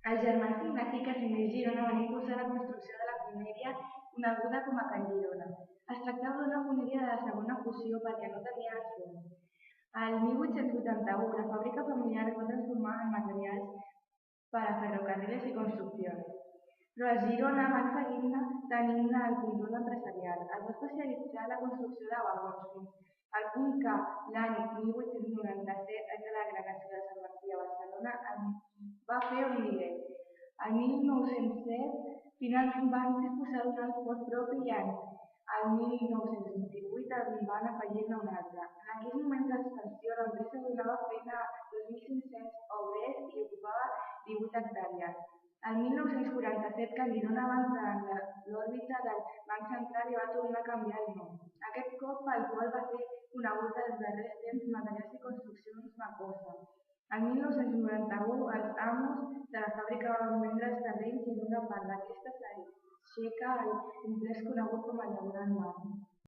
Els germans Ignasi Casimir i Girona van impulsar la construcció de la foneria coneguda com a Can Girona. Es tractava d'una foneria de la segona fusió perquè no tenia els forns. El 1881, la fàbrica familiar es va transformar en materials per a ferrocarrils i construccions. Però els Girona van seguir tenint el control empresarial. Es va especialitzar en la construcció de vagons fins al punt que l'any 1897, any de l'agregació de Sant Martí a Barcelona, en va fer un miler. El 1907 finalment van disposar d'un alt fort propi i el 1928 en van afegir-ne un altre. En aquells moments d'expansió, l'empresa donava feina a 2.500 obrers i ocupava 18 hectàrees. El 1947, Can Girona va entrar en l'òrbita del Banc Central i va tornar a canviar el nom. Aquest cop, pel qual va ser conegut als darrers temps Materials i Construccions Macosa. El 1991, els amos de la fàbrica van vendre els terrenys i en una part d'aquesta s'aixeca el complex conegut com a Llaurant Mar.